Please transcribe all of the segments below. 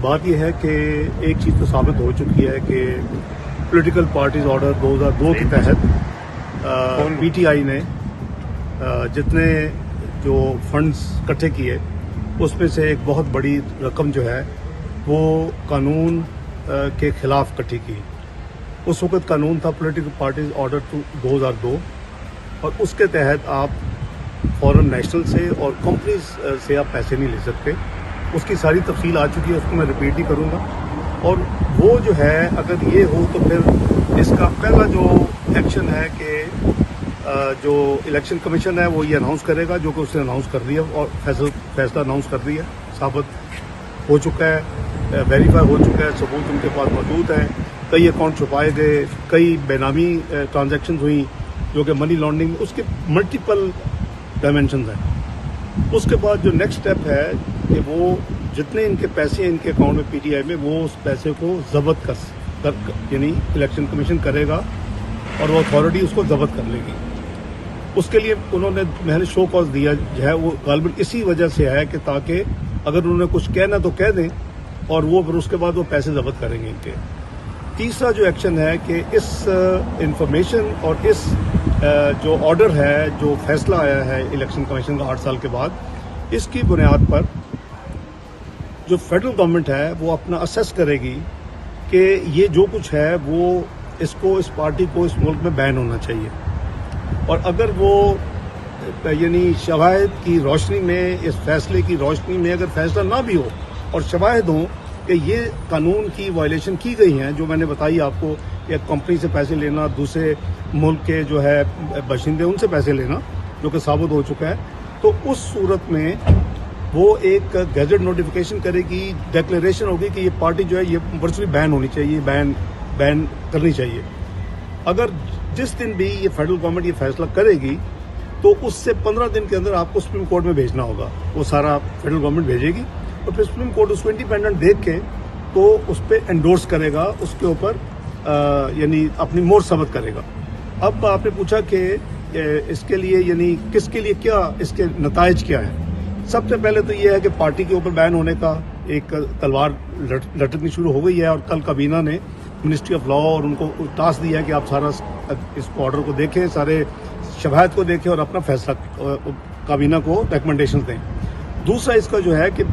بات یہ ہے کہ ایک چیز تو ثابت ہو چکی ہے کہ پولیٹیکل پارٹیز آرڈر 2002 کے تحت پی ٹی آئی نے جتنے جو فنڈز اکٹھے کیے اس میں سے ایک بہت بڑی رقم جو ہے وہ قانون کے خلاف اکٹھی کی. اس وقت قانون تھا پولیٹیکل پارٹیز آرڈر 2002 اور اس کے تحت آپ فورن نیشنل سے اور کمپنیز سے آپ پیسے نہیں لے سکتے. اس کی ساری تفصیل آ چکی ہے, اس کو میں ریپیٹ نہیں کروں گا. اور وہ جو ہے اگر یہ ہو تو پھر اس کا پہلا جو ایکشن ہے کہ جو الیکشن کمیشن ہے وہ یہ اناؤنس کرے گا, جو کہ اس نے اناؤنس کر دیا اور فیصلہ اناؤنس کر دیا, ثابت ہو چکا ہے, ویریفائی ہو چکا ہے, ثبوت ان کے پاس موجود ہیں. کئی اکاؤنٹ چھپائے گئے, کئی بے نامی ٹرانزیکشنز ہوئیں جو کہ منی لانڈرنگ, اس کے ملٹیپل ڈائمینشنز ہیں. اس کے بعد جو نیکسٹ اسٹیپ ہے کہ وہ جتنے ان کے پیسے ان کے اکاؤنٹ میں پی ٹی آئی میں, وہ اس پیسے کو ضبط کر یعنی الیکشن کمیشن کرے گا اور وہ اتھارٹی اس کو ضبط کر لے گی. اس کے لیے انہوں نے محل شو کاز دیا جو ہے وہ غالباً اسی وجہ سے ہے کہ تاکہ اگر انہوں نے کچھ کہنا تو کہہ دیں اور وہ پھر اس کے بعد وہ پیسے ضبط کریں گے ان کے. تیسرا جو ایکشن ہے کہ اس انفارمیشن اور اس جو آرڈر ہے, جو فیصلہ آیا ہے الیکشن کمیشن کا 8 سال کے بعد, اس کی بنیاد پر جو فیڈرل گورنمنٹ ہے وہ اپنا اسیس کرے گی کہ یہ جو کچھ ہے وہ اس پارٹی کو اس ملک میں بین ہونا چاہیے. اور اگر وہ یعنی شواہد کی روشنی میں, اس فیصلے کی روشنی میں اگر فیصلہ نہ بھی ہو اور شواہد ہوں کہ یہ قانون کی وائلیشن کی گئی ہیں, جو میں نے بتائی آپ کو, ایک کمپنی سے پیسے لینا, دوسرے ملک کے جو ہے باشندے ان سے پیسے لینا, جو کہ ثابت ہو چکا ہے, تو اس صورت میں وہ ایک گیزٹ نوٹیفیکیشن کرے گی, ڈیکلیریشن ہوگی کہ یہ پارٹی جو ہے یہ ورچولی بین ہونی چاہیے, بین کرنی چاہیے. اگر جس دن بھی یہ فیڈرل گورنمنٹ یہ فیصلہ کرے گی تو اس سے 15 دن کے اندر آپ کو سپریم کورٹ میں بھیجنا ہوگا. وہ سارا فیڈرل گورنمنٹ بھیجے گی اور پھر سپریم کورٹ اس کو انڈیپینڈنٹ دیکھ کے تو اس پہ انڈورس کرے گا, اس کے اوپر یعنی اپنی مور ثبت کرے گا. اب آپ نے پوچھا کہ اس کے لیے یعنی کس کے لیے کیا اس کے نتائج کیا ہیں. سب سے پہلے تو یہ ہے کہ پارٹی کے اوپر بین ہونے کا ایک تلوار لٹکنی شروع ہو گئی ہے, اور کل کابینہ نے منسٹری آف لا اور ان کو ٹاسک دیا ہے کہ آپ سارا اس آرڈر کو دیکھیں, سارے شواہد کو دیکھیں اور اپنا فیصلہ کابینہ کو ریکمنڈیشن دیں. دوسرا اس کا جو ہے کہ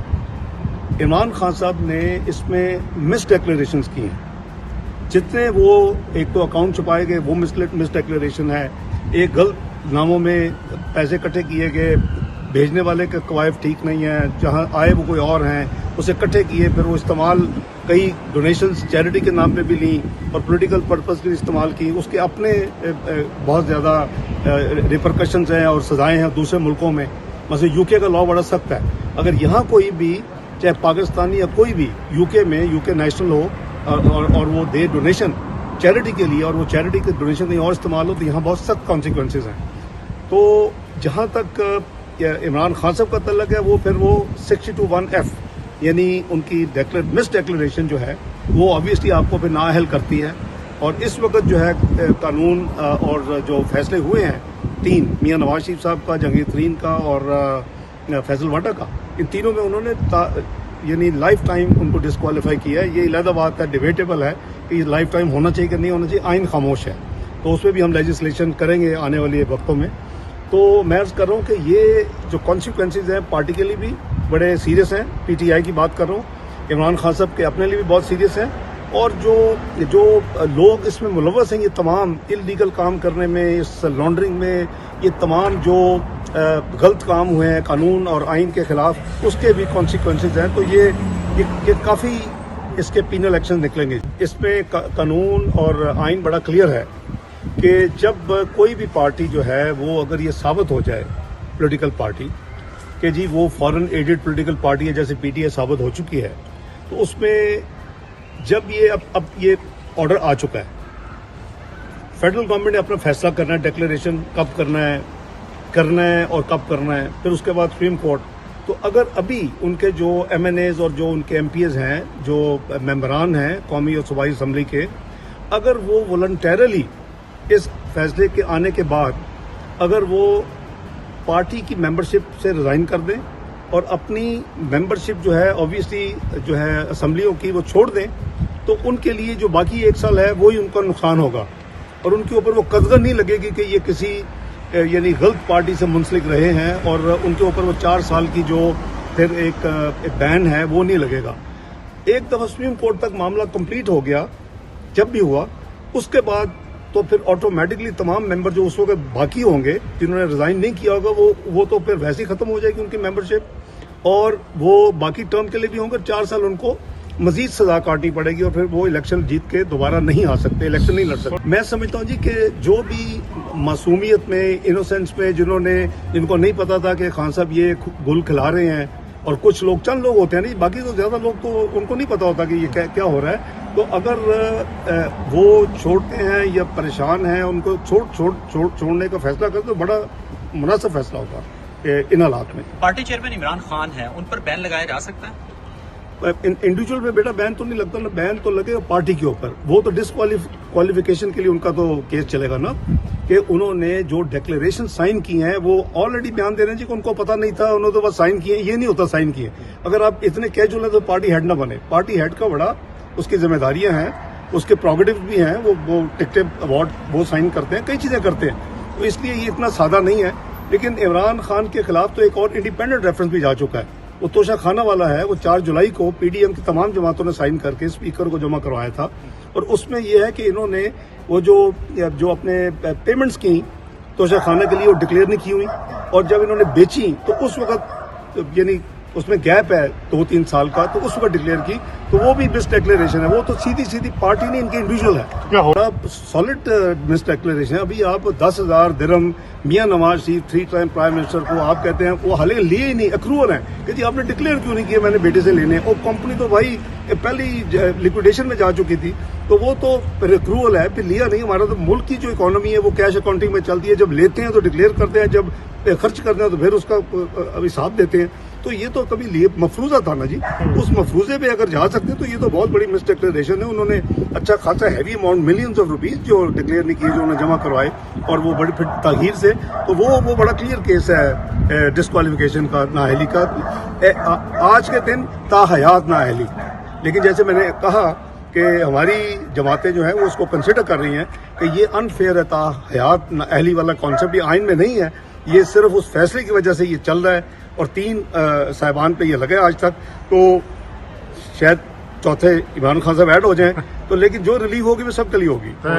عمران خان صاحب نے اس میں مس ڈیکلیریشنز کی ہیں. جتنے وہ ایک تو اکاؤنٹ چھپائے گئے وہ مس ڈیکلیریشن ہے, ایک غلط ناموں میں پیسے اکٹھے کیے گئے, بھیجنے والے کے قوائف ٹھیک نہیں ہیں, جہاں آئے وہ کوئی اور ہیں, اسے اکٹھے کیے, پھر وہ استعمال کئی ڈونیشنز چیریٹی کے نام پہ بھی لیں اور پولیٹیکل پرپز کے لیے استعمال کی. اس کے اپنے بہت زیادہ ریپرکشنز ہیں اور سزائیں ہیں دوسرے ملکوں میں. مثلا یو کے کا لا بڑا سخت ہے, اگر یہاں کوئی بھی چاہے پاکستانی یا کوئی بھی یو کے میں یو کے نیشنل ہو اور وہ دے ڈونیشن چیریٹی کے لیے اور وہ چیریٹی کے ڈونیشن کہیں اور استعمال ہو تو یہاں بہت سخت کانسیکوینسز ہیں. تو جہاں تک عمران خان صاحب کا تعلق ہے وہ پھر وہ 62(1)(f) یعنی ان کی مس ڈیکلیریشن جو ہے وہ آبویسلی آپ کو پھر نااہل کرتی ہے. اور اس وقت جو ہے قانون اور جو فیصلے ہوئے ہیں 3, میاں نواز شریف صاحب کا, جہانگیر ترین کا اور فیصل واٹا کا, ان تینوں میں انہوں نے یعنی لائف ٹائم ان کو ڈسکوالیفائی کیا ہے. یہ علیحدہ بات ہے, ڈیبیٹیبل ہے کہ یہ لائف ٹائم ہونا چاہیے کہ نہیں ہونا چاہیے, آئین خاموش ہے. تو اس پہ بھی ہم لیجسلیشن کریں گے آنے والے وقتوں میں. تو میں عرض کر رہا ہوں کہ یہ جو کانسیکوینسز ہیں پارٹی کے لیے بھی بڑے سیریس ہیں. پی ٹی آئی کی بات کر رہا ہوں, عمران خان صاحب کے اپنے لیے بھی بہت سیریس ہیں, اور جو لوگ اس میں ملوث ہیں, یہ تمام اللیگل کام کرنے میں, اس لانڈرنگ میں, یہ تمام جو غلط کام ہوئے ہیں قانون اور آئین کے خلاف, اس کے بھی کانسیکوینسز ہیں. تو یہ کافی اس کے پینل ایکشن نکلیں گے. اس میں قانون اور آئین بڑا کلیئر ہے کہ جب کوئی بھی پارٹی جو ہے وہ اگر یہ ثابت ہو جائے پولیٹیکل پارٹی کہ جی وہ فارن ایڈڈ پولیٹیکل پارٹی ہے, جیسے پی ٹی آئی ثابت ہو چکی ہے, تو اس میں جب یہ اب یہ آرڈر آ چکا ہے, فیڈرل گورنمنٹ نے اپنا فیصلہ کرنا ہے, ڈیکلیریشن کب کرنا ہے اور کب کرنا ہے, پھر اس کے بعد سپریم کورٹ. تو اگر ابھی ان کے جو ایم این ایز اور جو ان کے ایم پی ایز ہیں, جو ممبران ہیں قومی اور صوبائی اسمبلی کے, اگر وہ والنٹیرلی اس فیصلے کے آنے کے بعد اگر وہ پارٹی کی ممبرشپ سے ریزائن کر دیں اور اپنی ممبرشپ جو ہے اوبیسلی جو ہے اسمبلیوں کی وہ چھوڑ دیں تو ان کے لیے جو باقی 1 سال ہے وہی ان کا نقصان ہوگا اور ان کے اوپر وہ قدغن نہیں لگے گی کہ یہ کسی یعنی غلط پارٹی سے منسلک رہے ہیں اور ان کے اوپر وہ 4 سال کی جو پھر ایک بین ہے وہ نہیں لگے گا. ایک دفعہ سپریم کورٹ تک معاملہ کمپلیٹ ہو گیا جب بھی ہوا اس کے بعد تو پھر آٹومیٹکلی تمام ممبر جو اس وقت باقی ہوں گے جنہوں نے ریزائن نہیں کیا ہوگا وہ تو پھر ویسے ہی ختم ہو جائے گی ان کی ممبرشپ اور وہ باقی ٹرم کے لیے بھی ہوں گے. 4 سال ان کو مزید سزا کاٹنی پڑے گی اور پھر وہ الیکشن جیت کے دوبارہ نہیں آ سکتے, الیکشن نہیں لڑ سکتے. میں سمجھتا ہوں جی کہ جو بھی معصومیت میں انوسینس میں جن کو نہیں پتا تھا کہ خان صاحب یہ گل کھلا رہے ہیں اور کچھ لوگ چند لوگ ہوتے ہیں نہیں, باقی تو زیادہ لوگ تو ان کو نہیں پتا ہوتا کہ یہ کیا ہو رہا ہے. تو اگر وہ چھوڑتے ہیں یا پریشان ہیں ان کو چھوڑنے کا فیصلہ کرتے تو بڑا مناسب فیصلہ ہوگا ان حالات میں. پارٹی چیئرمین عمران خان ہیں, ان پر بین لگایا جا سکتا ہے؟ انڈیویجول پہ بیٹا بین تو نہیں لگتا, بین تو لگے گا پارٹی کے اوپر. وہ تو ڈسکوالیفیکیشن کے لیے ان کا تو کیس چلے گا نا کہ انہوں نے جو ڈیکلیریشن سائن کی ہیں وہ آلریڈی بیان دے رہے ہیں جی کہ ان کو پتہ نہیں تھا, انہوں نے تو بس سائن کیے. یہ نہیں ہوتا سائن کیے. اگر آپ اتنے کیجول ہیں تو پارٹی ہیڈ نہ بنے. پارٹی ہیڈ کا بڑا اس کی ذمہ داریاں ہیں, اس کے پروگیٹو بھی ہیں, وہ ٹکٹیں ایوارڈ وہ سائن کرتے ہیں, کئی چیزیں کرتے ہیں. تو اس لیے یہ اتنا سادہ نہیں ہے. لیکن عمران خان کے خلاف تو ایک اور انڈیپینڈنٹ ریفرنس بھی جا چکا ہے, وہ توشہ خانہ والا ہے. وہ 4 جولائی کو پی ڈی ایم کی تمام جماعتوں نے سائن کر کے اسپیکر کو جمع کروایا تھا اور اس میں یہ ہے کہ انہوں نے وہ جو اپنے پیمنٹس کی توشہ خانہ کے لیے وہ ڈکلیئر نہیں کی ہوئی اور جب انہوں نے بیچی تو اس وقت یعنی اس میں گیپ ہے 2-3 سال کا, تو اس وقت ڈکلیئر کی تو وہ بھی مس ڈیکلیریشن ہے. وہ تو سیدھی پارٹی نہیں, ان کی انڈیویجول ہے. کیا ہو رہا سالڈ مس ڈیکلیریشن ہے. ابھی آپ 10,000 درہم Mian Nawaz Sharif 3 time prime minister کو آپ کہتے ہیں وہ حالے لیے ہی نہیں, اکروول ہیں کہ جی آپ نے ڈکلیئر کیوں نہیں کیا میں نے بیٹے سے لینے. اور کمپنی تو بھائی پہلی لیکویڈیشن میں جا چکی تھی تو وہ تو پھر اکروول ہے, پھر لیا نہیں. ہمارا تو ملک کی جو اکانومی ہے وہ کیش اکاؤنٹنگ میں چلتی ہے, جب لیتے ہیں تو ڈکلیئر کرتے ہیں, جب خرچ کرتے ہیں تو پھر اس کا حساب دیتے ہیں. تو یہ تو کبھی لیے مفروضہ تھا نا جی, اس مفروضے پہ اگر جا سکتے تو یہ تو بہت بڑی مس ڈیکلیریشن ہے. انہوں نے اچھا خاصا heavy amount millions of rupees جو ڈکلیئر نہیں کیے جو انہوں نے جمع کروائے اور وہ بڑی پھر تاخیر سے, تو وہ بڑا کلیئر کیس ہے ڈسکوالیفیکیشن کا, نااہلی کا. آج کے دن تا حیات نااہلی. لیکن جیسے میں نے کہا کہ ہماری جماعتیں جو ہیں وہ اس کو کنسیڈر کر رہی ہیں کہ یہ انفیئر ہے, تا حیات نااہلی والا کانسیپٹ یہ آئین میں نہیں ہے, یہ صرف اس فیصلے کی وجہ سے یہ چل رہا ہے اور 3 صاحبان پہ یہ لگے آج تک. تو شاید چوتھے عمران خان صاحب ایڈ ہو جائیں تو, لیکن جو ریلیو ہوگی وہ سب کے لیے ہوگی.